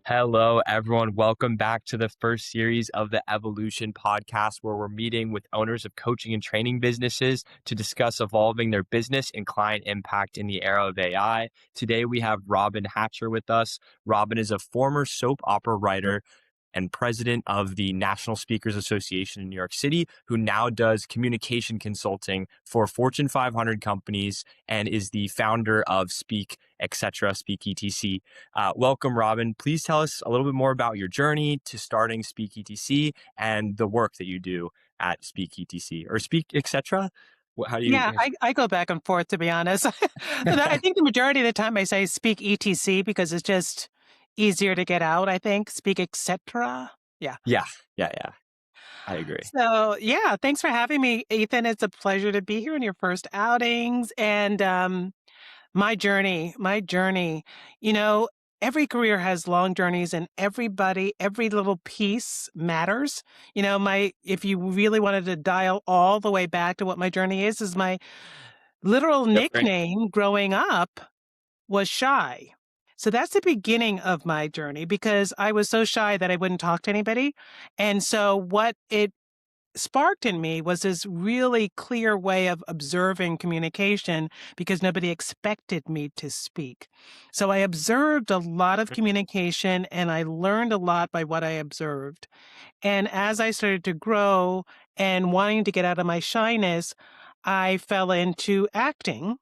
Hello, everyone. Welcome back to the first series of the Evolution podcast, where we're meeting with owners of coaching and training businesses to discuss evolving their business and client impact in the era of AI. Today, we have Robyn Hatcher with us. Robyn is a former soap opera writer and president of the National Speakers Association in New York City, who now does communication consulting for Fortune 500 companies and is the founder of SpeakEtc. Welcome, Robyn. Please tell us a little bit more about your journey to starting SpeakEtc and the work that you do at SpeakEtc or SpeakEtc. How do you? Yeah, I go back and forth, to be honest. I think the majority of the time I say speak ETC because it's just easier to get out, I think. Speak, etc. Yeah. Yeah. I agree. So, yeah, thanks for having me, Ethan. It's a pleasure to be here in your first outings. And my journey, you know, every career has long journeys and every little piece matters. If you really wanted to dial all the way back to what my journey is my literal Feel free. nickname growing up was Shy. So that's the beginning of my journey because I was so shy that I wouldn't talk to anybody. And so what it sparked in me was this really clear way of observing communication because nobody expected me to speak. So I observed a lot of communication and I learned a lot by what I observed. And as I started to grow and wanting to get out of my shyness, I fell into acting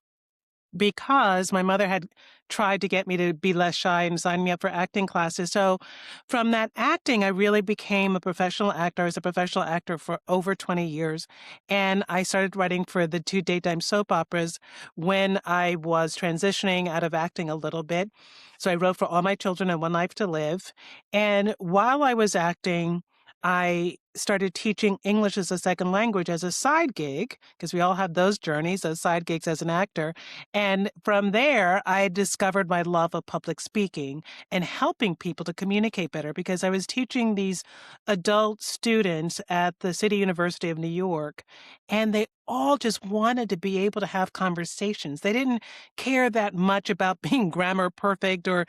because my mother had tried to get me to be less shy and sign me up for acting classes. So from that acting, I really became a professional actor. I was a professional actor for over 20 years. And I started writing for the 2 daytime soap operas when I was transitioning out of acting a little bit. So I wrote for All My Children and One Life to Live. And while I was acting, I started teaching English as a second language as a side gig, because we all have those journeys, those side gigs as an actor. And from there, I discovered my love of public speaking and helping people to communicate better because I was teaching these adult students at the City University of New York, and they all just wanted to be able to have conversations. They didn't care that much about being grammar perfect or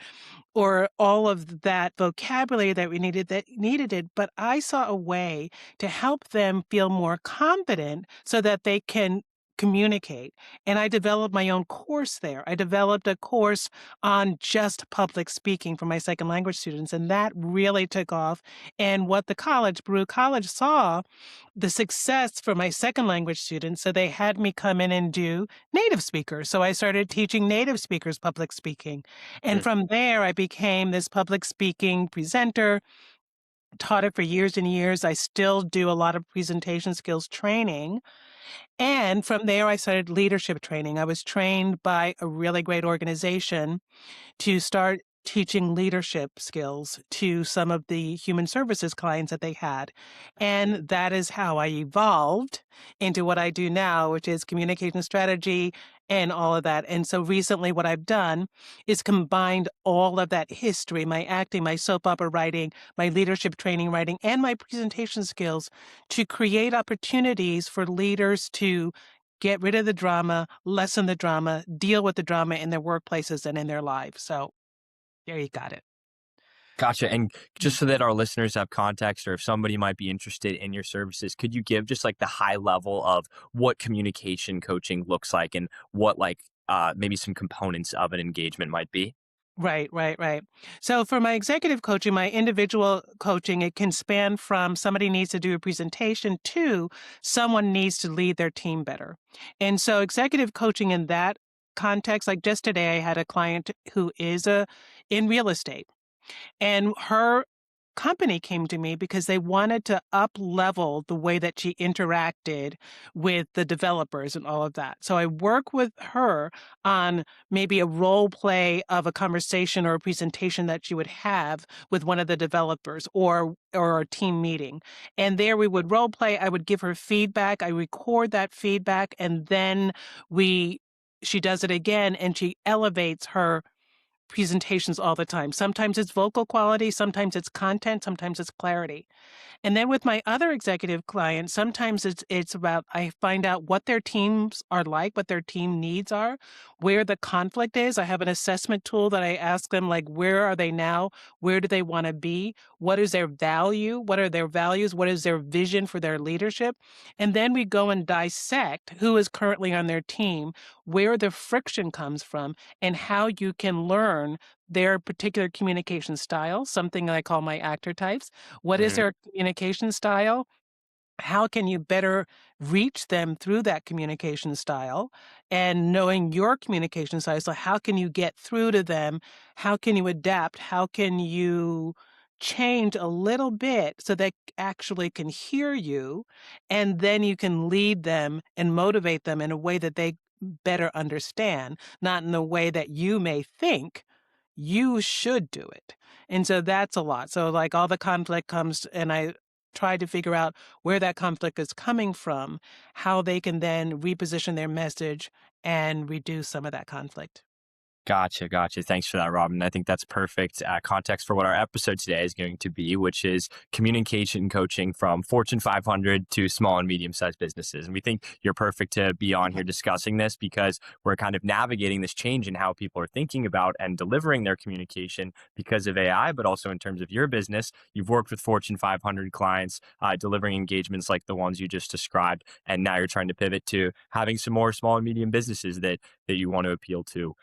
all of that vocabulary that we needed it, but I saw a way to help them feel more confident so that they can communicate. And I developed my own course there. I developed a course on just public speaking for my second language students, and that really took off. And what the college, Brew College, saw the success for my second language students, so they had me come in and do native speakers. So I started teaching native speakers public speaking. And from there, I became this public speaking presenter, taught it for years and years. I still do a lot of presentation skills training. And from there, I started leadership training. I was trained by a really great organization to start teaching leadership skills to some of the human services clients that they had. And that is how I evolved into what I do now, which is communication strategy and all of that. And so recently what I've done is combined all of that history, my acting, my soap opera writing, my leadership training writing, and my presentation skills to create opportunities for leaders to get rid of the drama, lessen the drama, deal with the drama in their workplaces and in their lives. So there you got it. Gotcha. And just so that our listeners have context, or if somebody might be interested in your services, could you give just like the high level of what communication coaching looks like and what maybe some components of an engagement might be? Right. So for my executive coaching, my individual coaching, it can span from somebody needs to do a presentation to someone needs to lead their team better. And so executive coaching in that context, like just today, I had a client who is in real estate. And her company came to me because they wanted to up level the way that she interacted with the developers and all of that. So I work with her on maybe a role play of a conversation or a presentation that she would have with one of the developers or a team meeting. And there we would role play. I would give her feedback. I record that feedback, and then she does it again, and she elevates her presentations all the time. Sometimes it's vocal quality, sometimes it's content, sometimes it's clarity. And then with my other executive clients, sometimes it's about I find out what their teams are like, what their team needs are, where the conflict is. I have an assessment tool that I ask them, like, where are they now? Where do they want to be? What is their value? What are their values? What is their vision for their leadership? And then we go and dissect who is currently on their team, where the friction comes from, and how you can learn their particular communication style, something I call my actor types. What is Mm, their communication style? How can you better reach them through that communication style, and knowing your communication style? So how can you get through to them? How can you adapt? How can you change a little bit so they actually can hear you, and then you can lead them and motivate them in a way that they better understand, not in the way that you may think you should do it. And so that's a lot. So like all the conflict comes, and I try to figure out where that conflict is coming from, how they can then reposition their message and reduce some of that conflict. Gotcha. Gotcha. Thanks for that, Robin. I think that's perfect context for what our episode today is going to be, which is communication coaching from Fortune 500 to small and medium sized businesses. And we think you're perfect to be on here discussing this because we're kind of navigating this change in how people are thinking about and delivering their communication because of AI, but also in terms of your business. You've worked with Fortune 500 clients, delivering engagements like the ones you just described. And now you're trying to pivot to having some more small and medium businesses that you want to appeal to.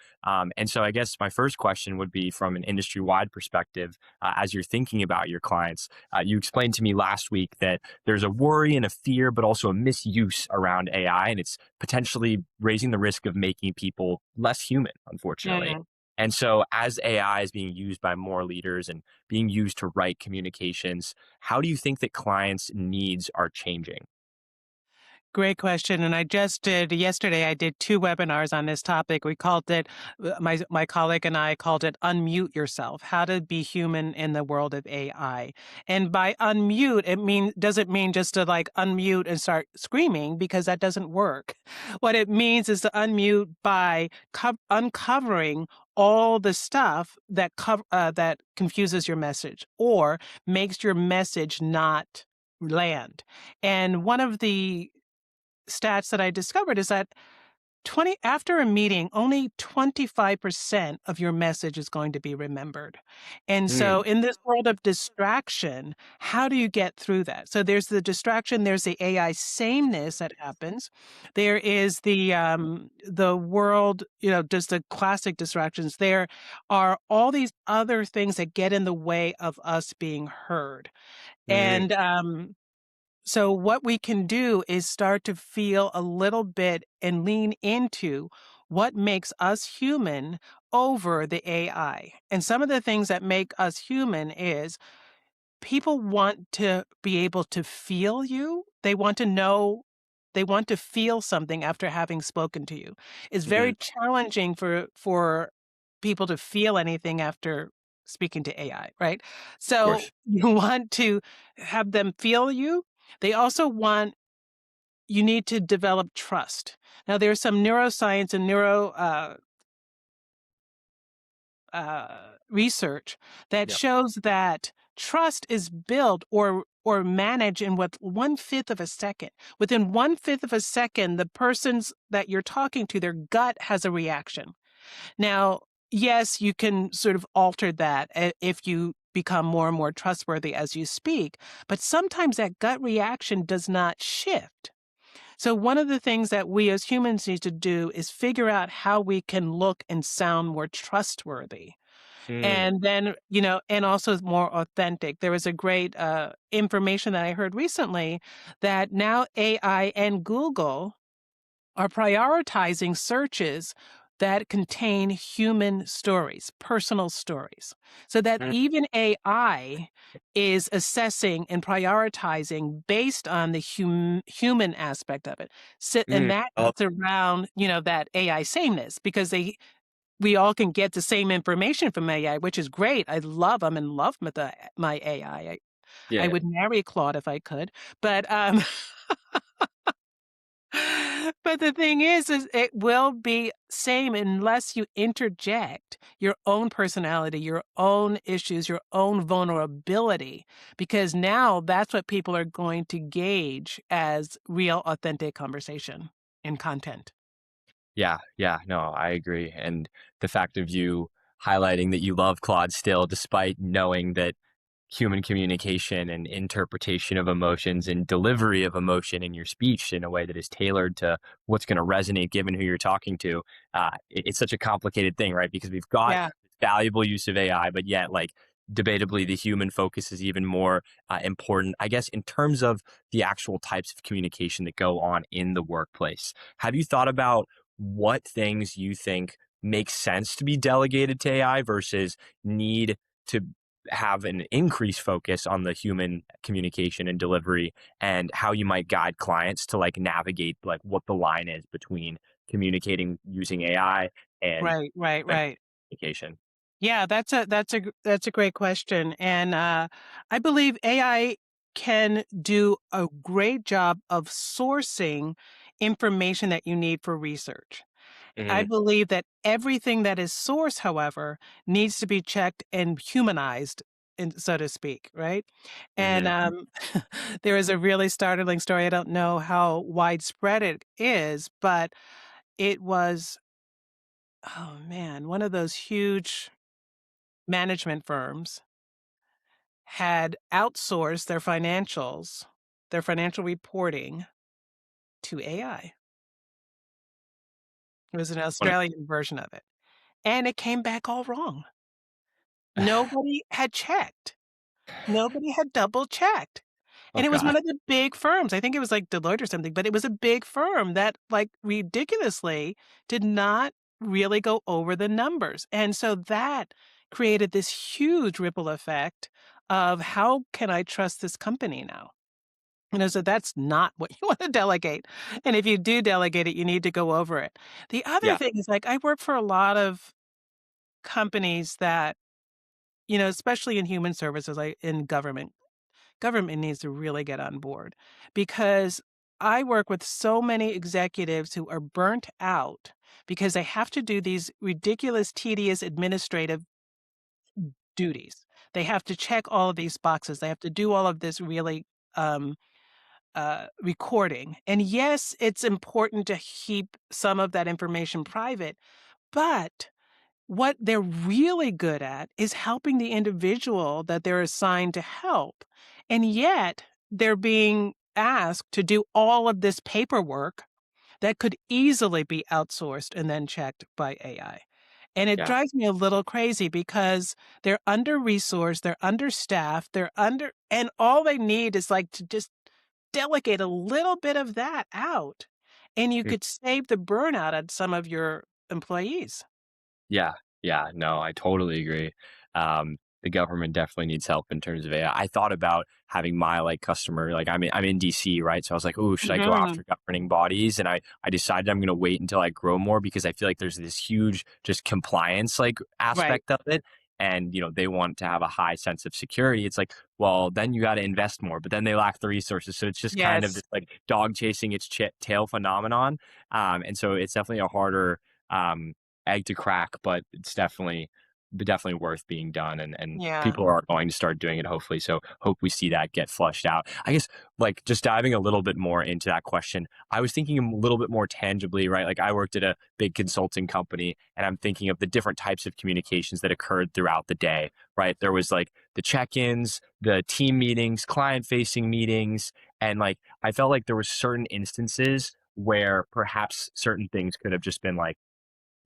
And so I guess my first question would be from an industry-wide perspective, as you're thinking about your clients. You explained to me last week that there's a worry and a fear, but also a misuse around AI, and it's potentially raising the risk of making people less human, unfortunately. Mm. And so as AI is being used by more leaders and being used to write communications, how do you think that clients' needs are changing? Great question. And I just did yesterday, I did 2 webinars on this topic. We called it, my colleague and I called it Unmute Yourself, How to Be Human in the World of AI. And by unmute, doesn't mean just to like unmute and start screaming, because that doesn't work. What it means is to unmute by uncovering all the stuff that confuses your message or makes your message not land. And one of the stats that I discovered is that after a meeting, only 25% of your message is going to be remembered. And so Hmm. in this world of distraction, how do you get through that? So there's the distraction, there's the AI sameness that happens. There is the world, just the classic distractions. There are all these other things that get in the way of us being heard. Hmm. And so what we can do is start to feel a little bit and lean into what makes us human over the AI. And some of the things that make us human is people want to be able to feel you. They want to know, they want to feel something after having spoken to you. It's Hmm. very challenging for people to feel anything after speaking to AI, right? Of So course. you want to have them feel you. They also want, you need to develop trust. Now, there's some neuroscience and research that Yep. shows that trust is built or managed in what 1/5 of a second. Within 1/5 of a second, the persons that you're talking to, their gut has a reaction. Now, yes, you can sort of alter that if you become more and more trustworthy as you speak, but sometimes that gut reaction does not shift. So one of the things that we as humans need to do is figure out how we can look and sound more trustworthy. Hmm. And then, and also more authentic. There was a great information that I heard recently that now AI and Google are prioritizing searches that contain human stories, personal stories, so that Hmm. even AI is assessing and prioritizing based on the human aspect of it. And Hmm. that Oh, gets around, that AI sameness, because we all can get the same information from AI, which is great. I love, I'm in love with my AI. I yeah. would marry Claude if I could, but but the thing is it will be same unless you interject your own personality, your own issues, your own vulnerability, because now that's what people are going to gauge as real, authentic conversation and content. Yeah, yeah, no, I agree. And the fact of you highlighting that you love Claude still, despite knowing that human communication and interpretation of emotions and delivery of emotion in your speech in a way that is tailored to what's going to resonate given who you're talking to. It's such a complicated thing, right? Because we've got Yeah, valuable use of AI, but yet, like, debatably, the human focus is even more important, I guess, in terms of the actual types of communication that go on in the workplace. Have you thought about what things you think make sense to be delegated to AI versus need to have an increased focus on the human communication and delivery, and how you might guide clients to like navigate like what the line is between communicating using AI and right, right, human right. communication. Yeah, that's a great question, and I believe AI can do a great job of sourcing information that you need for research. I Hmm. believe that everything that is sourced, however, needs to be checked and humanized, so to speak, right? And Hmm. there is a really startling story. I don't know how widespread it is, but it was, oh man, one of those huge management firms had outsourced their financial reporting to AI. It was an Australian version of it. And it came back all wrong. Nobody had checked. Nobody had double checked. Oh And it was God. one of the big firms. I think it was like Deloitte or something, but it was a big firm that like ridiculously did not really go over the numbers. And so that created this huge ripple effect of how can I trust this company now? So that's not what you want to delegate. And if you do delegate it, you need to go over it. The other Yeah. thing is like I work for a lot of companies that, especially in human services, like in government needs to really get on board because I work with so many executives who are burnt out because they have to do these ridiculous, tedious administrative duties. They have to check all of these boxes. They have to do all of this really um, recording. And yes, it's important to keep some of that information private, but what they're really good at is helping the individual that they're assigned to help. And yet they're being asked to do all of this paperwork that could easily be outsourced and then checked by AI. And it Yeah. drives me a little crazy because they're under resourced, they're understaffed, and all they need is like to just delegate a little bit of that out. And you could save the burnout on some of your employees. Yeah, yeah, no, I totally agree. The government definitely needs help in terms of AI. I thought about having my like customer, like I'm in DC, right? So I was like, oh, should I go Mhm. after governing bodies? And I decided I'm gonna wait until I grow more because I feel like there's this huge just compliance like Right. aspect of it. And they want to have a high sense of security. It's like, well, then you got to invest more, but then they lack the resources. So it's just kind of Yes. this like dog chasing its tail phenomenon. And so it's definitely a harder um, egg to crack, but it's definitely worth being done, and Yeah. people are going to start doing it hopefully. So hope we see that get flushed out. I guess like just diving a little bit more into that question, I was thinking a little bit more tangibly, right? Like I worked at a big consulting company and I'm thinking of the different types of communications that occurred throughout the day, right? There was like the check-ins, the team meetings, client-facing meetings, and like I felt like there were certain instances where perhaps certain things could have just been like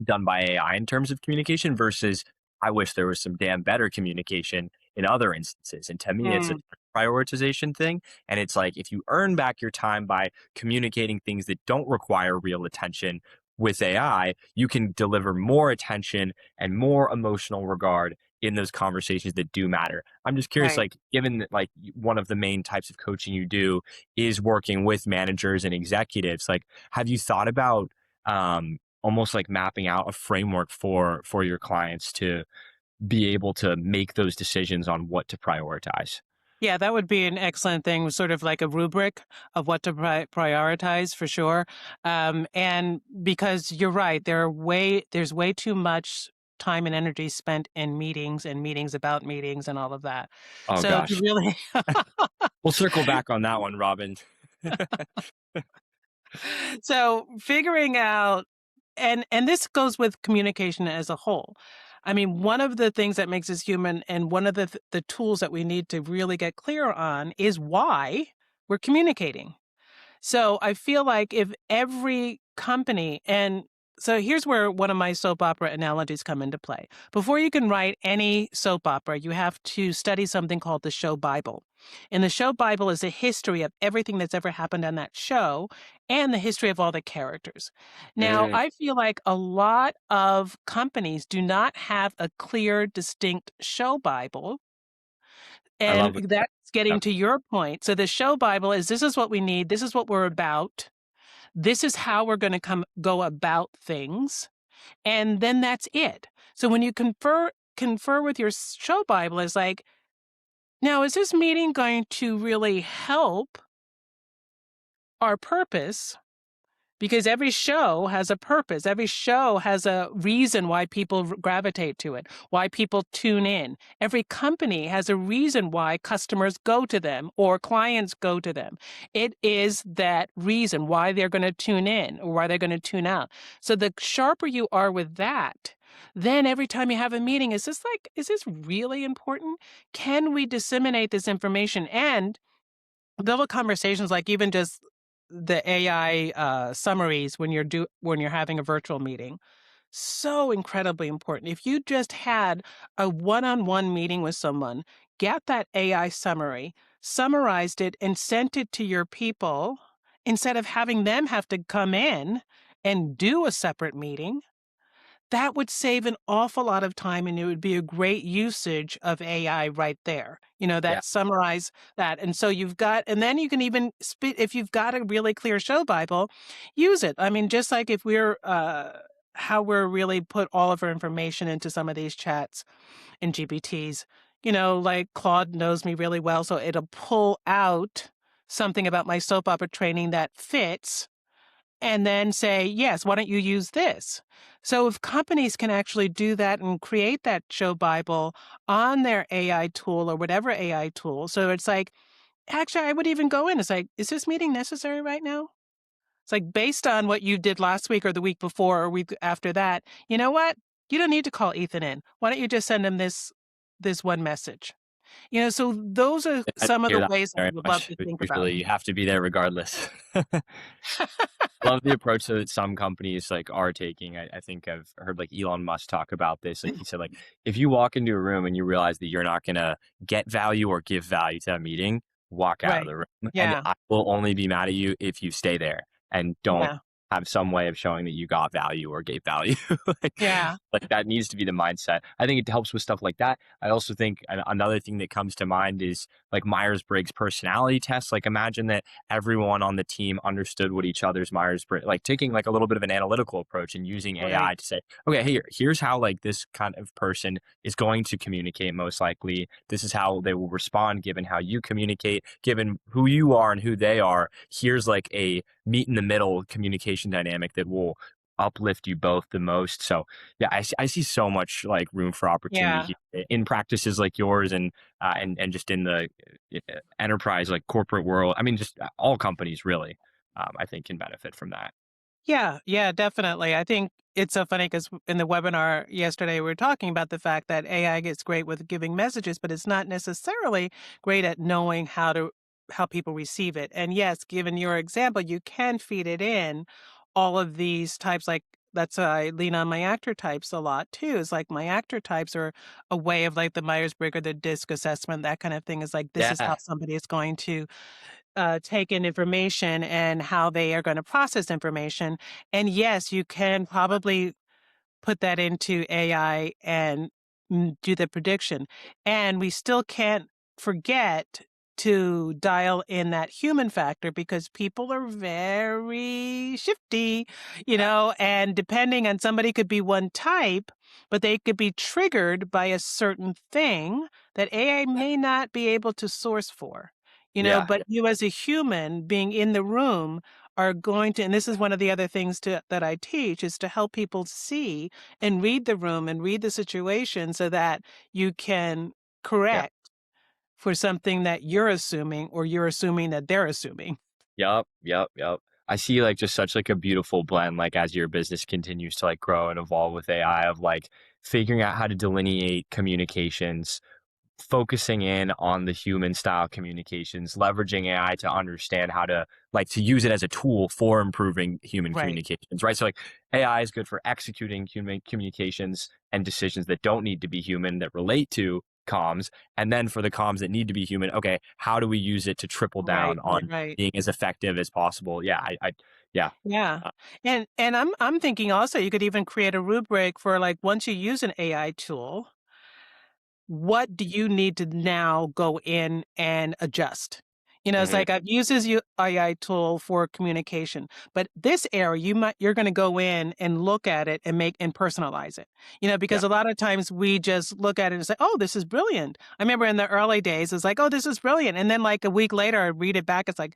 done by AI in terms of communication versus I wish there was some damn better communication in other instances. And to me, it's a Mm, prioritization thing. And it's like if you earn back your time by communicating things that don't require real attention with AI, you can deliver more attention and more emotional regard in those conversations that do matter. I'm just curious, right. like, given that like one of the main types of coaching you do is working with managers and executives, like, have you thought about almost like mapping out a framework for your clients to be able to make those decisions on what to prioritize? Yeah, that would be an excellent thing, sort of like a rubric of what to prioritize for sure. And because you're right, there's way too much time and energy spent in meetings and meetings about meetings and all of that. Oh So to gosh. really, We'll circle back on that one, Robyn. so figuring out and this goes with communication as a whole. I mean, one of the things that makes us human, and one of the tools that we need to really get clear on, is why we're communicating. So I feel like if every company, and so here's where one of my soap opera analogies come into play. Before you can write any soap opera, you have to study something called the show Bible. And the show Bible is a history of everything that's ever happened on that show and the history of all the characters. Now, Mm, I feel like a lot of companies do not have a clear, distinct show Bible. I And love it. that's getting Yep. to your point. So the show Bible is, this is what we need. This is what we're about. This is how we're going to go about things. And then that's it. So when you confer with your show Bible, is like, now, is this meeting going to really help our purpose? Because every show has a purpose. Every show has a reason why people gravitate to it, why people tune in. Every company has a reason why customers go to them or clients go to them. It is that reason why they're going to tune in or why they're going to tune out. So the sharper you are with that, then every time you have a meeting, is this really important? Can we disseminate this information? And little conversations, like even just the AI summaries when you're having a virtual meeting, so incredibly important. If you just had a one-on-one meeting with someone, get that AI summary, summarized it, and sent it to your people instead of having them have to come in and do a separate meeting, that would save an awful lot of time, and it would be a great usage of AI right there. Yeah. That summarize that. And so and then you can even, if you've got a really clear show Bible, use it. I mean, just like if how we're really put all of our information into some of these chats and GPTs, like Claude knows me really well, so it'll pull out something about my soap opera training that fits and then say, yes, why don't you use this? So if companies can actually do that and create that show Bible on their AI tool or whatever AI tool, so it's like, actually, I would even go in. It's like, is this meeting necessary right now? It's like, based on what you did last week or the week before or week after that, you know what? You don't need to call Ethan in. Why don't you just send him this one message? So those are I some of hear the that ways I very would love much. to think about. Usually you have to be there regardless. Love the approach that some companies like are taking. I think I've heard like Elon Musk talk about this. Like he said, like if you walk into a room and you realize that you're not gonna get value or give value to that meeting, walk out of Right. the room. And Yeah. I will only be mad at you if you stay there and don't Yeah. have some way of showing that you got value or gave value. like, Yeah. like that needs to be the mindset. I think it helps with stuff like that. I also think another thing that comes to mind is like Myers-Briggs personality tests. Like imagine that everyone on the team understood what each other's Myers-Briggs, like taking like a little bit of an analytical approach and using Right. AI to say, okay, here's how like this kind of person is going to communicate most likely. This is how they will respond given how you communicate, given who you are and who they are. Here's like a meet in the middle communication dynamic that will uplift you both the most. So yeah, I see so much like room for opportunity Yeah. here in practices like yours and just in the enterprise, like corporate world. I mean, just all companies really, I think can benefit from that. Yeah. Yeah, definitely. I think it's so funny because in the webinar yesterday, we were talking about the fact that AI gets great with giving messages, but it's not necessarily great at knowing how people receive it. And yes, given your example, you can feed it in all of these types. Like that's I lean on my actor types a lot too. It's like my actor types are a way of like the Myers-Briggs or the DISC assessment, that kind of thing. Is like, this is how Yeah, somebody is going to take in information and how they are going to process information. And yes, you can probably put that into AI and do the prediction. And we still can't forget to dial in that human factor because people are very shifty, and depending on, somebody could be one type, but they could be triggered by a certain thing that AI may not be able to source for. yeah, But you as a human being in the room are going to, and this is one of the other things that I teach, is to help people see and read the room and read the situation so that you can yeah. correct for something that you're assuming or you're assuming that they're assuming. Yep, yep, yep. I see like just such like a beautiful blend, like as your business continues to like grow and evolve with AI of like figuring out how to delineate communications, focusing in on the human style communications, leveraging AI to understand how to like to use it as a tool for improving human Right. communications, right? So like AI is good for executing human communications and decisions that don't need to be human that relate to comms. And then for the comms that need to be human, okay, how do we use it to triple down Right. on Right. being as effective as possible? Yeah, yeah, Yeah. uh, And I'm thinking also you could even create a rubric for like once you use an AI tool, what do you need to now go in and adjust? It's mhm, like I've used this AI tool for communication, but this area you're going to go in and look at it and make and personalize it. yeah, Because a lot of times we just look at it and say, "Oh, this is brilliant." I remember in the early days, it's like, "Oh, this is brilliant," and then like a week later, I read it back, it's like,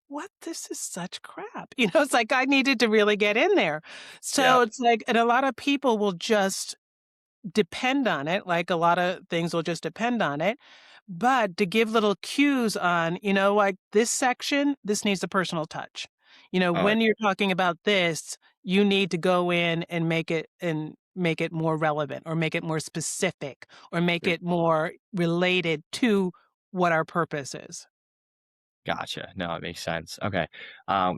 what? This is such crap. It's like I needed to really get in there. yeah, So it's like, and a lot of people will just depend on it. Like a lot of things will just depend on it. But to give little cues on, like this section, this needs a personal touch. oh, When you're talking about this, you need to go in and make it more relevant or make it more specific or make yeah. it more related to what our purpose is. Gotcha. No, it makes sense. Okay.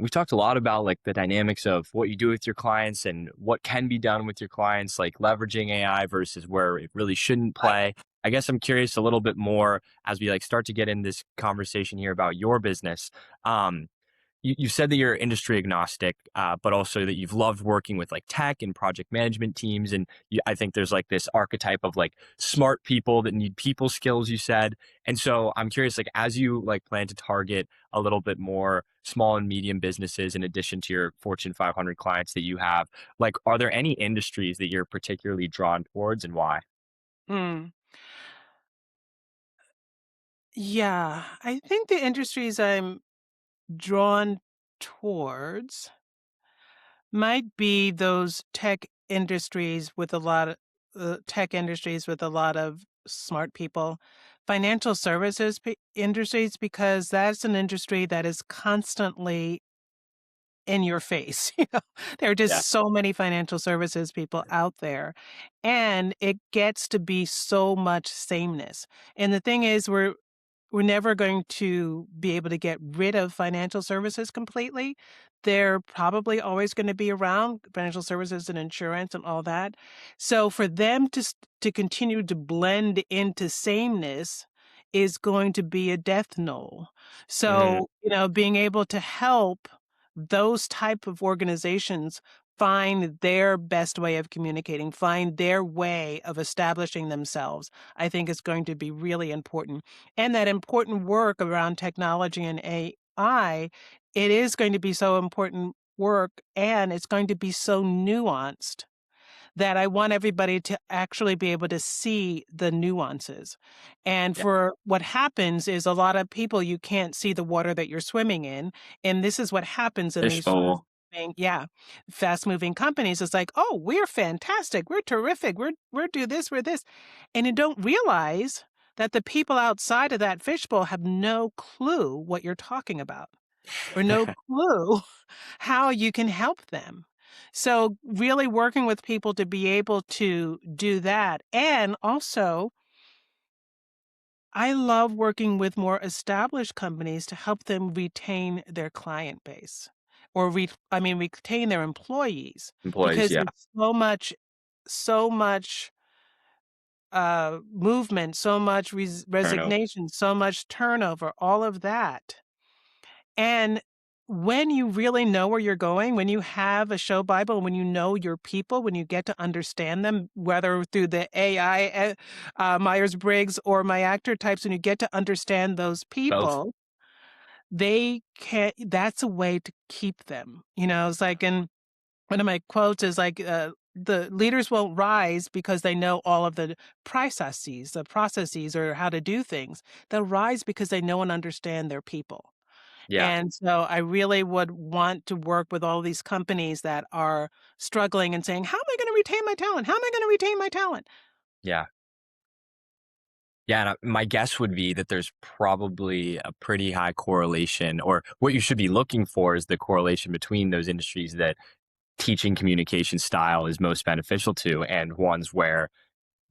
We've talked a lot about like the dynamics of what you do with your clients and what can be done with your clients, like leveraging AI versus where it really shouldn't Right. play. I guess I'm curious a little bit more as we like start to get in this conversation here about your business. Um, you said that you're industry agnostic, but also that you've loved working with like tech and project management teams. And I think there's like this archetype of like smart people that need people skills, you said. And so I'm curious, like, as you like plan to target a little bit more small and medium businesses in addition to your Fortune 500 clients that you have, like, are there any industries that you're particularly drawn towards and why? Mm. Yeah, I think the industries I'm drawn towards might be those tech industries with a lot of smart people, financial services industries, because that's an industry that is constantly in your face. There are Yeah. just so many financial services people out there, and it gets to be so much sameness. And the thing is, we're never going to be able to get rid of financial services completely. They're probably always going to be around, financial services and insurance and all that. So for them to continue to blend into sameness is going to be a death knell. Hmm. So, being able to help those type of organizations find their best way of communicating, find their way of establishing themselves, I think is going to be really important. And that important work around technology and AI, it is going to be so important work and it's going to be so nuanced that I want everybody to actually be able to see the nuances. And Yeah. for what happens is a lot of people, you can't see the water that you're swimming in. And this is what happens in these Fishbowl. yeah, fast moving companies. It's like, oh, we're fantastic. We're terrific. We're do this, we're this. And you don't realize that the people outside of that fishbowl have no clue what you're talking about or no clue how you can help them. So really working with people to be able to do that. And also, I love working with more established companies to help them retain their client base or retain their employees Employees. because Yeah. there's so much movement, so much Turnover. resignation, so much turnover, all of that. And when you really know where you're going, when you have a show Bible, when you know your people, when you get to understand them, whether through the AI, Myers-Briggs or my actor types, when you get to understand those Both. people, that's a way to keep them. It's like, and one of my quotes is like, the leaders won't rise because they know all of the processes or how to do things. They'll rise because they know and understand their people. Yeah. And so I really would want to work with all these companies that are struggling and saying, how am I going to retain my talent? How am I going to retain my talent? Yeah. Yeah, and my guess would be that there's probably a pretty high correlation, or what you should be looking for is the correlation between those industries that teaching communication style is most beneficial to and ones where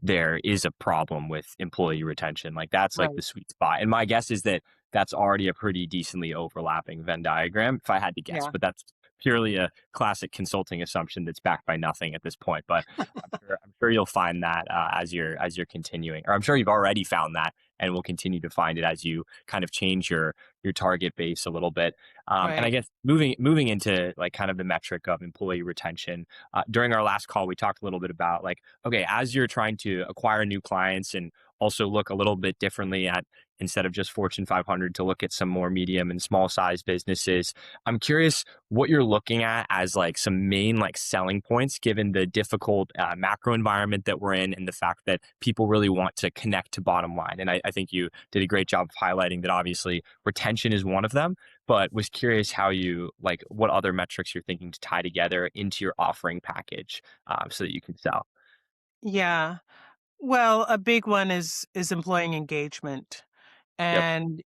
there is a problem with employee retention. Like that's like Right. the sweet spot. And my guess is that that's already a pretty decently overlapping Venn diagram, if I had to guess. Yeah. But that's purely a classic consulting assumption that's backed by nothing at this point. But I'm sure you'll find that as you're continuing, or I'm sure you've already found that, and will continue to find it as you kind of change your target base a little bit. And I Right. guess moving into like kind of the metric of employee retention. During our last call, we talked a little bit about like, okay, as you're trying to acquire new clients and also look a little bit differently at, instead of just Fortune 500, to look at some more medium and small size businesses. I'm curious what you're looking at as like some main like selling points, given the difficult macro environment that we're in and the fact that people really want to connect to bottom line. And I think you did a great job of highlighting that obviously retention is one of them, but was curious how you like what other metrics you're thinking to tie together into your offering package so that you can sell. Yeah. Well, a big one is employee engagement. Yep. And,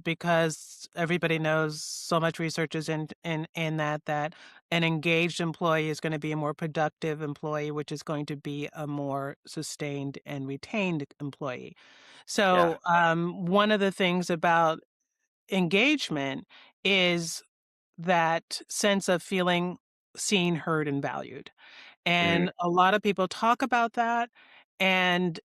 because everybody knows so much research is in that an engaged employee is going to be a more productive employee, which is going to be a more sustained and retained employee. Yeah. So, one of the things about engagement is that sense of feeling seen, heard, and valued. Mhm. And a lot of people talk about that. And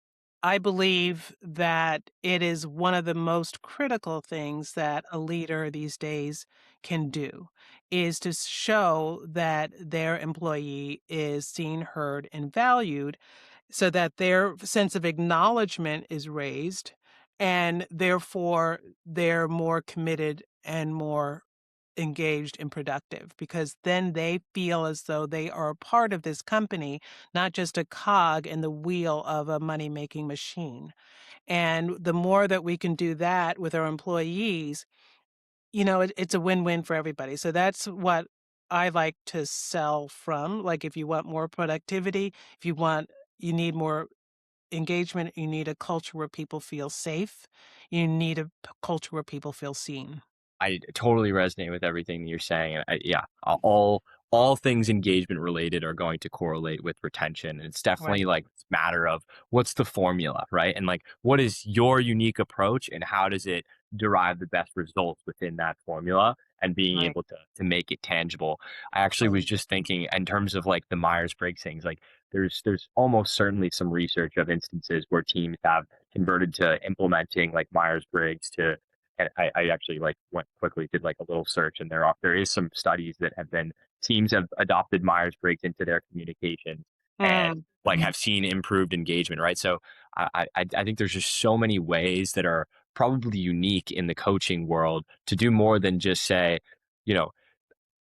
I believe that it is one of the most critical things that a leader these days can do is to show that their employee is seen, heard, and valued so that their sense of acknowledgement is raised and therefore they're more committed and more engaged and productive because then they feel as though they are a part of this company, not just a cog in the wheel of a money making machine. And the more that we can do that with our employees, it's a win win for everybody. So that's what I like to sell from. Like, if you want more productivity, if you need more engagement, you need a culture where people feel safe, you need a culture where people feel seen. I totally resonate with everything that you're saying. And yeah, all things engagement related are going to correlate with retention. And it's definitely Right. like this matter of what's the formula, right? And like what is your unique approach and how does it derive the best results within that formula and being Right. able to make it tangible. I actually was Right. just thinking in terms of like the Myers-Briggs things, like there's almost certainly some research of instances where teams have converted to implementing like Myers-Briggs to, and I actually like went quickly, did like a little search, and there is some studies that have been teams have adopted Myers-Briggs into their communication and Mm. like have seen improved engagement, right? So I think there's just so many ways that are probably unique in the coaching world to do more than just say, you know,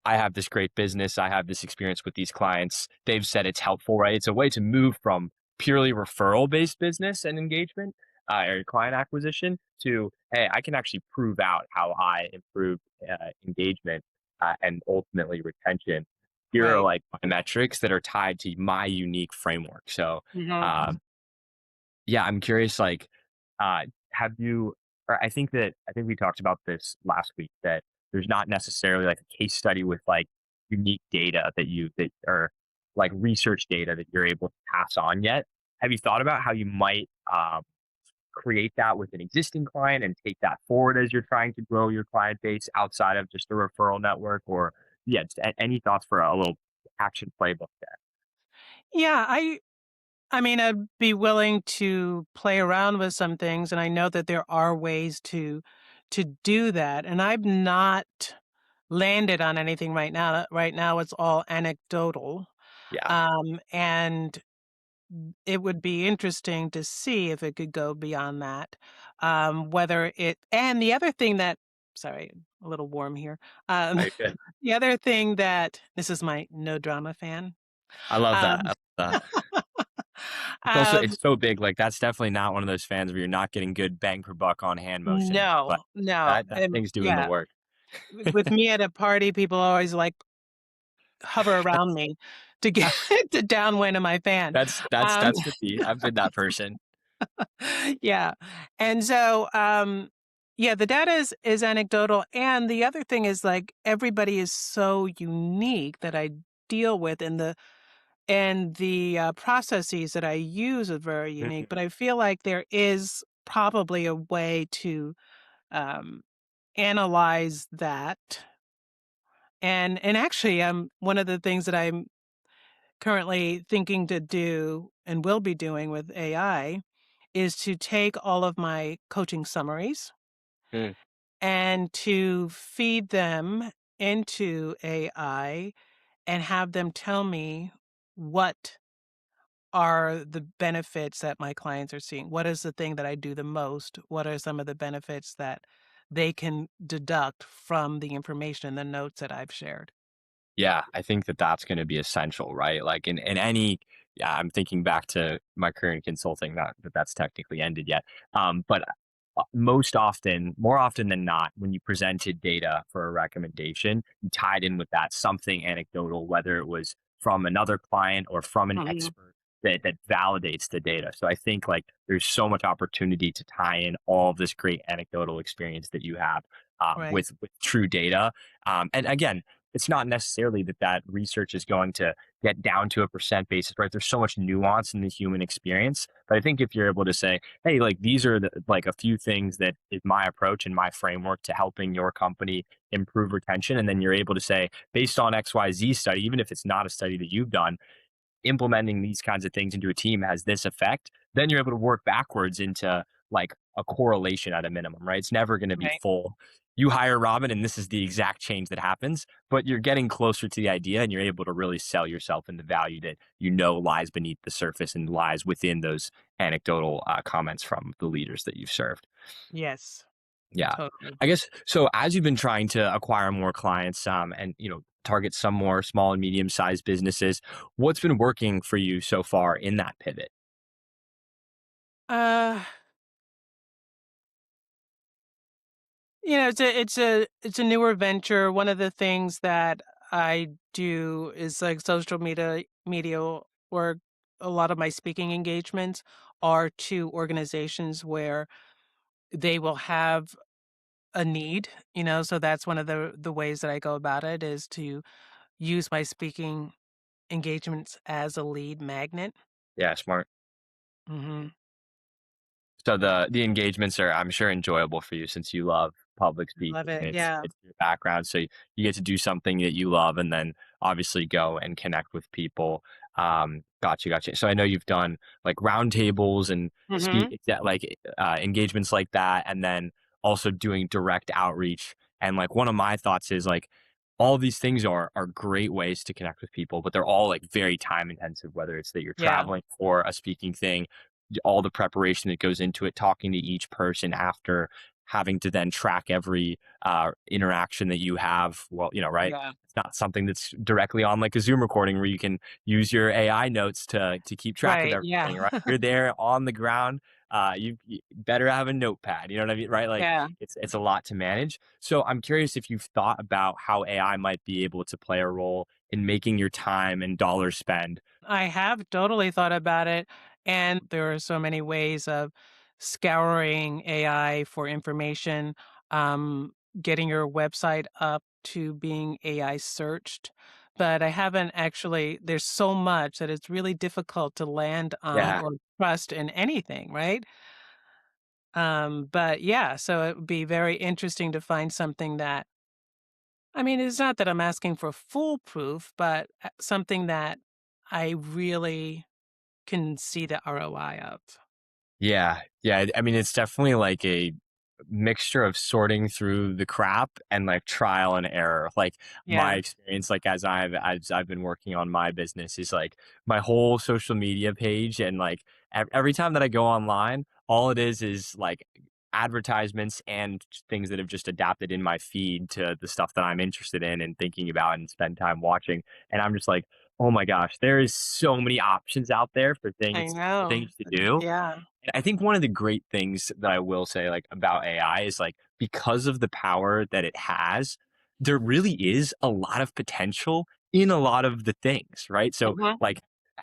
I have this great business. I have this experience with these clients. They've said it's helpful, right? It's a way to move from purely referral based business and engagement or client acquisition to, hey, I can actually prove out how I improved engagement and ultimately retention. Here are Right. like my metrics that are tied to my unique framework. So, Mhm. uh, yeah, I'm curious, like, have you, or I think we talked about this last week that there's not necessarily like a case study with like unique data that or like research data that you're able to pass on yet. Have you thought about how you might create that with an existing client and take that forward as you're trying to grow your client base outside of just a referral network? Or yeah, just any thoughts for a little action playbook there? Yeah, I mean, I'd be willing to play around with some things, and I know that there are ways to do that, and I've not landed on anything right now. Right now, it's all anecdotal, Yeah, and it would be interesting to see if it could go beyond that. Whether it and the other thing that sorry, a little warm here. Um, I good. the other thing that this is my no drama fan. I love Um, that. I love that. It's also um, it's so big, like, that's definitely not one of those fans where you're not getting good bang for buck on hand motion, but no, no, that and thing's doing the yeah, work. with me at a party, people always, like, hover around me to get to downwind of my fan. That's Um, with me. I've been that person. Yeah. And so, yeah, the data is anecdotal. And the other thing is like everybody is so unique that I deal with and the processes that I use are very unique. Mhm. But I feel like there is probably a way to um, analyze that. And actually, one of the things that I'm currently thinking to do and will be doing with AI is to take all of my coaching summaries Mm. and to feed them into AI and have them tell me what are the benefits that my clients are seeing. What is the thing that I do the most? What are some of the benefits that they can deduct from the information, the notes that I've shared? Yeah, I think that that's gonna be essential, right? Like, in any yeah, I'm thinking back to my career in consulting, not that that's technically ended yet. But most often, more often than not, when you presented data for a recommendation, you tied in with that something anecdotal, whether it was from another client or from an Mhm. expert that validates the data. So I think, like, there's so much opportunity to tie in all of this great anecdotal experience that you have, Right. with true data. And again, it's not necessarily that that research is going to get down to a percent basis, right? There's so much nuance in the human experience. But I think if you're able to say, hey, like, these are like a few things that is my approach and my framework to helping your company improve retention. And then you're able to say, based on XYZ study, even if it's not a study that you've done, implementing these kinds of things into a team has this effect, then you're able to work backwards into like a correlation at a minimum, right? It's never going to be Right. full. You hire Robin, and this is the exact change that happens, but you're getting closer to the idea and you're able to really sell yourself in the value that you know lies beneath the surface and lies within those anecdotal comments from the leaders that you've served. Yes. Yeah. Totally. I guess so as you've been trying to acquire more clients, and, target some more small and medium-sized businesses, what's been working for you so far in that pivot? Uh, it's a newer venture. One of the things that I do is like social media or a lot of my speaking engagements are to organizations where they will have a need, so that's one of the ways that I go about it is to use my speaking engagements as a lead magnet. Yeah, smart. Mhm. So Yeah. the engagements are, I'm sure, enjoyable for you since you love public Love speaking and it. it's Yeah. it's your background. So you get to do something that you love and then obviously go and connect with people. Gotcha, gotcha. So I know you've done like roundtables and Mhm. engagements like that, and then also doing direct outreach. And like one of my thoughts is like all these things are great ways to connect with people, but they're all like very time intensive, whether it's that you're Yeah. traveling for a speaking thing, all the preparation that goes into it, talking to each person after, having to then track every interaction that you have. Well, right? Yeah. It's not something that's directly on like a Zoom recording where you can use your AI notes to keep track of Right. Yeah. everything, right? You're there on the ground. You better have a notepad. You know what I mean, right? Like Yeah. it's a lot to manage. So I'm curious if you've thought about how AI might be able to play a role in making your time and dollars spend. I have totally thought about it, and there are so many ways of scouring AI for information, getting your website up to being AI searched. But I haven't actually, there's so much that it's really difficult to land on Yeah. or trust in anything, right? But yeah, so it would be very interesting to find something that, I mean, it's not that I'm asking for foolproof, but something that I really can see the ROI of. Yeah, yeah. I mean, it's definitely like a mixture of sorting through the crap and like trial and error. Like my Yeah. experience, like as I've been working on my business, is like my whole social media page, and like every time that I go online, all it is like advertisements and things that have just adapted in my feed to the stuff that I'm interested in and thinking about and spend time watching. And I'm just like, oh my gosh, there is so many options out there for I things know. things to do. Yeah. And I think one of the great things that I will say, like, about AI is, like, because of the power that it has, there really is a lot of potential in a lot of the things, right? So, Mhm. like,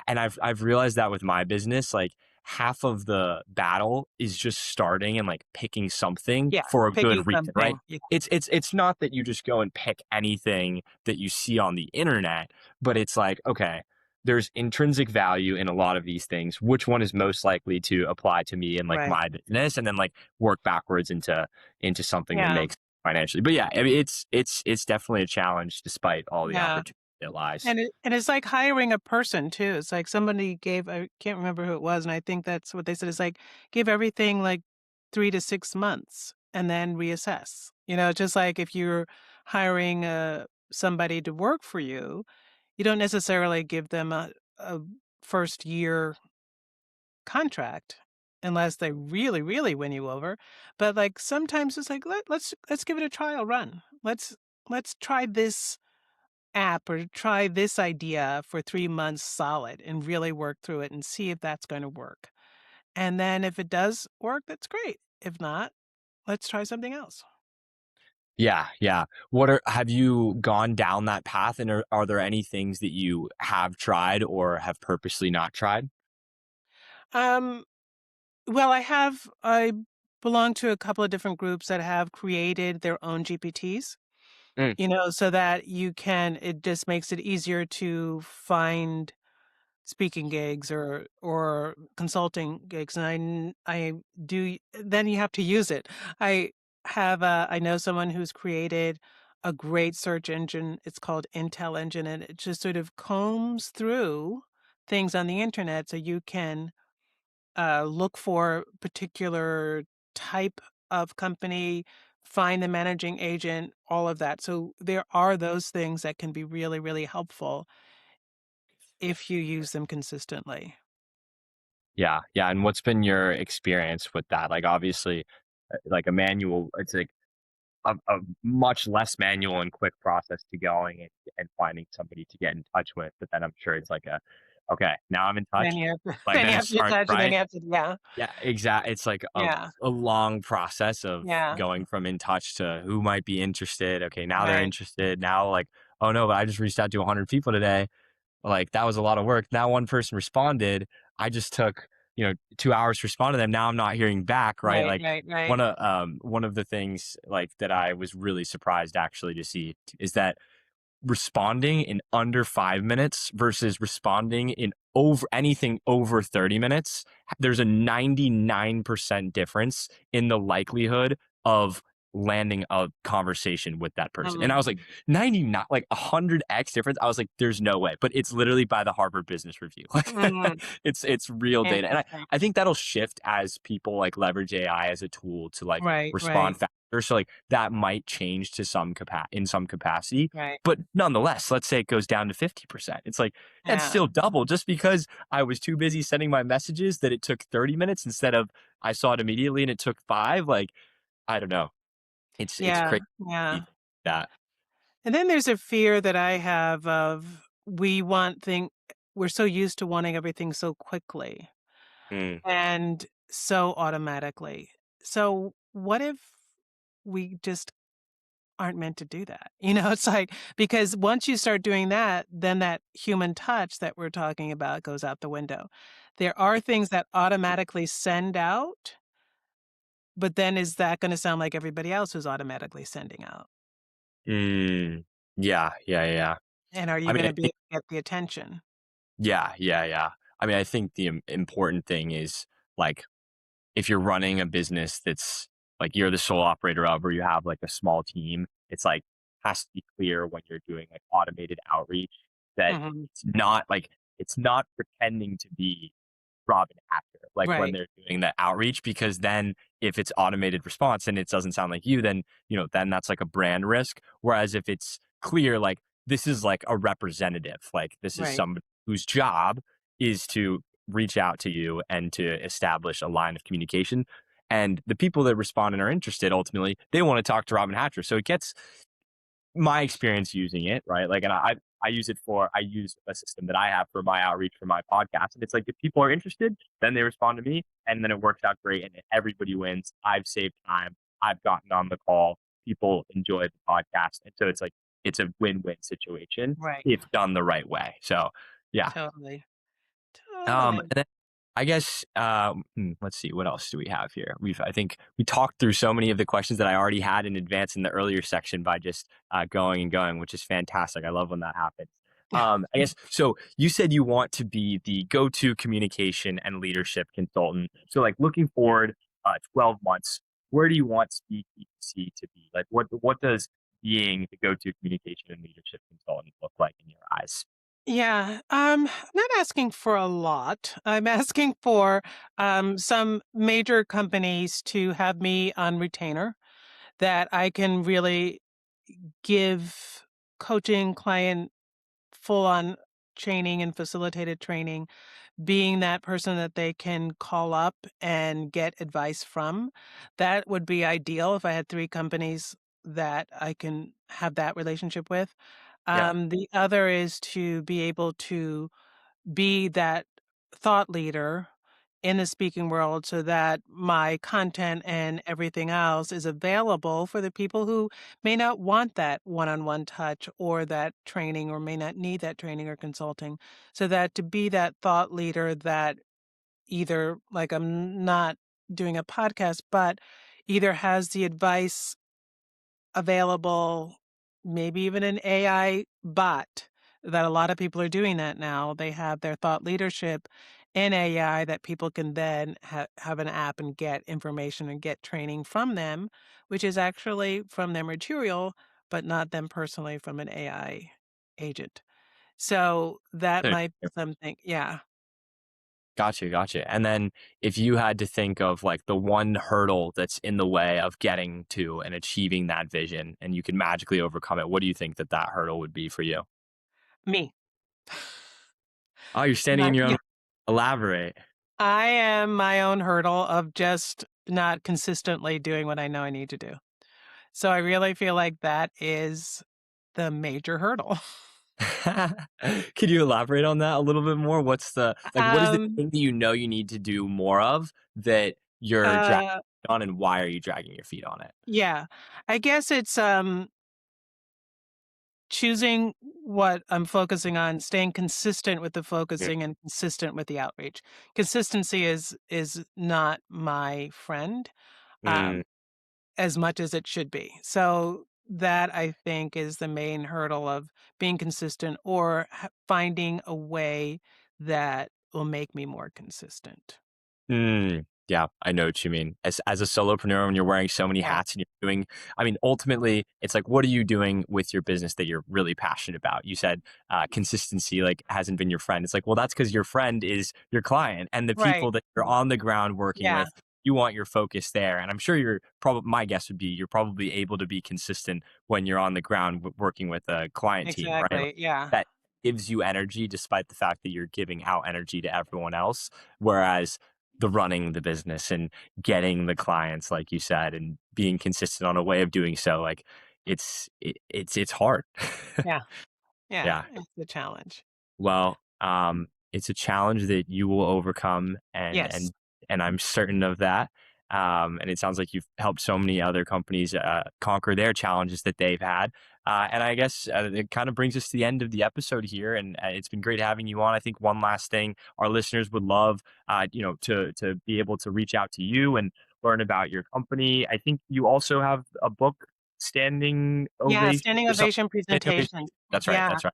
and I've realized that with my business, like, half of the battle is just starting and like picking something Yeah, for a picking good reason, right? something. Yeah, It's not that you just go and pick anything that you see on the internet, but it's like, okay, there's intrinsic value in a lot of these things. Which one is most likely to apply to me and like right. my business, and then like work backwards into something that Yeah, makes financially. But yeah, I mean, it's definitely a challenge despite all the yeah. opportunity that lies. And it's like hiring a person too. It's like somebody gave, I can't remember who it was, and I think that's what they said. It's like give everything like 3 to 6 months and then reassess. Just like if you're hiring somebody to work for you, you don't necessarily give them a first year contract unless they really, really win you over. But like sometimes it's like let's give it a trial run. Let's try this app or try this idea for 3 months solid and really work through it and see if that's going to work. And then if it does work, that's great. If not, let's try something else. Yeah, yeah. Have you gone down that path, and are there any things that you have tried or have purposely not tried? Um, well, I belong to a couple of different groups that have created their own GPTs, Mm, so that it just makes it easier to find speaking gigs or consulting gigs, and I do. Then you have to use it. I know someone who's created a great search engine. It's called Intel Engine, and it just sort of combs through things on the internet so you can look for particular type of company, find the managing agent, all of that. So there are those things that can be really, really helpful if you use them consistently. yeah, yeah. And what's been your experience with that? Like, obviously, like a manual, it's like a much less manual and quick process to going and finding somebody to get in touch with. But then I'm sure it's like okay, now I'm in Then touch. you have to Like then then you it have to starts, touch and then right? you have to yeah, Yeah, exactly. It's like yeah, a long process of yeah, going from in touch to who might be interested. Okay, now they're right, interested. Now, like, oh no, but I just reached out to 100 people today. Like, that was a lot of work. Now one person responded. I just took, 2 hours to respond to them. Now I'm not hearing back, right? right, Like, right, right. one of the things like that I was really surprised actually to see is that responding in under 5 minutes versus responding in over anything over 30 minutes, there's a 99% difference in the likelihood of landing a conversation with that person. And I was Mm, like, 99, like 100x difference. I was like, there's no way. But it's literally by the Harvard Business Review. Like, mm, it's real data. And interesting. I think that'll shift as people like leverage AI as a tool to like Right, respond right, faster. So like that might change to in some capacity. right. But nonetheless, let's say it goes down to 50%. It's like, that's Yeah, still double just because I was too busy sending my messages that it took 30 minutes instead of I saw it immediately and it took 5. Like, I don't know. It's yeah, crazy yeah. that. And then there's a fear that I have of we're so used to wanting everything so quickly Mm, and so automatically. So what if we just aren't meant to do that? It's like because once you start doing that, then that human touch that we're talking about goes out the window. There are things that automatically send out, but then is that going to sound like everybody else who's automatically sending out? mm, yeah, yeah, yeah. And are I you mean, going I to be think, able to get the attention? yeah, yeah, yeah. I mean, I think the important thing is like, if you're running a business that's like you're the sole operator of, or you have like a small team, it's like has to be clear when you're doing like automated outreach that Mhm. it's not pretending to be Robyn after, like when Right, they're doing the outreach, because then if it's automated response and it doesn't sound like you, then, then that's like a brand risk. Whereas if it's clear, like this is like a representative, like this is right, somebody whose job is to reach out to you and to establish a line of communication. And the people that respond and are interested, ultimately, they want to talk to Robyn Hatcher. So it gets my experience using it, right? Like, and I use a system that I have for my outreach for my podcast. And it's like, if people are interested, then they respond to me and then it works out great and everybody wins. I've saved time. I've gotten on the call. People enjoy the podcast. And so it's like, it's a win-win situation right. if done the right way. So yeah. Totally, And totally. then I guess, let's see, what else do we have here? I think we talked through so many of the questions that I already had in advance in the earlier section by just going and going, which is fantastic. I love when that happens. I guess, so you said you want to be the go-to communication and leadership consultant. So like looking forward 12 months, where do you want SpeakEtc to be? Like what does being the go-to communication and leadership consultant look like in your eyes? Yeah, I'm not asking for a lot. I'm asking for some major companies to have me on retainer that I can really give coaching, client full on training and facilitated training, being that person that they can call up and get advice from. That would be ideal if I had three companies that I can have that relationship with. Yeah. The other is to be able to be that thought leader in the speaking world so that my content and everything else is available for the people who may not want that one-on-one touch or that training or may not need that training or consulting. So that to be that thought leader that either like I'm not doing a podcast, but either has the advice available, maybe even an AI bot that a lot of people are doing that now. They have their thought leadership in AI that people can then have an app and get information and get training from them, which is actually from their material, but not them personally from an AI agent. So that might be something. Yeah. Gotcha, gotcha. And then if you had to think of like the one hurdle that's in the way of getting to and achieving that vision and you can magically overcome it, what do you think that that hurdle would be for you? Me. Oh, you're standing in My, your yeah. own. Elaborate. I am my own hurdle of just not consistently doing what I know I need to do. So I really feel like that is the major hurdle. Could you elaborate on that a little bit more? What's the like what is the Um, thing that you know you need to do more of that you're dragging uh, on and why are you dragging your feet on it? yeah, I guess it's choosing what I'm focusing on, staying consistent with the Mm, focusing and consistent with the outreach. Consistency is not my friend. mm, Um, as much as it should be. So that I think is the main hurdle of being consistent or finding a way that will make me more consistent. yeah, I know what you mean. As a solopreneur, when you're wearing so many Yeah. hats and you're doing, I mean, ultimately, it's like, what are you doing with your business that you're really passionate about? You said consistency like hasn't been your friend. It's like, well, that's because your friend is your client and the Right. people that you're on the ground working Yeah. with. You want your focus there, and I'm sure you're probably. My guess would be you're probably able to be consistent when you're on the ground working with a client team, right? Like, Exactly. Yeah. that gives you energy, despite the fact that you're giving out energy to everyone else. Whereas the running the business and getting the clients, like you said, and being consistent on a way of doing so, like it's hard. Yeah. Yeah. Yeah. It's the challenge. Well, it's a challenge that you will overcome, Yes. and I'm certain of that. And it sounds like you've helped so many other companies conquer their challenges that they've had. And I guess it kind of brings us to the end of the episode here. And it's been great having you on. I think one last thing our listeners would love, to be able to reach out to you and learn about your company. I think you also have a book, Standing Yeah. Ovation Standing or something. ovation Standing Ovation. presentations. That's right. Yeah. That's right.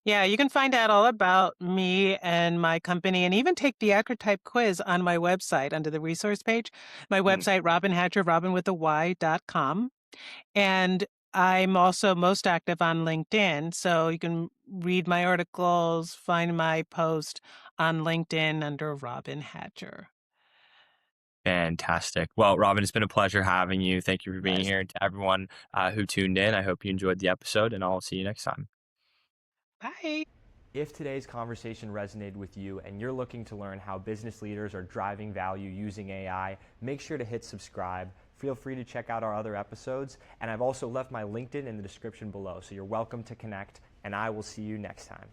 Yeah, you can find out all about me and my company and even take the archetype quiz on my website under the resource page. My Mm. website, Robyn Hatcher, robynwithay.com. And I'm also most active on LinkedIn. So you can read my articles, find my post on LinkedIn under Robyn Hatcher. Fantastic. Well, Robyn, it's been a pleasure having you. Thank you for being Yes. here. And to everyone who tuned in, I hope you enjoyed the episode, and I'll see you next time. Bye. If today's conversation resonated with you and you're looking to learn how business leaders are driving value using AI, make sure to hit subscribe. Feel free to check out our other episodes. And I've also left my LinkedIn in the description below, so you're welcome to connect, and I will see you next time.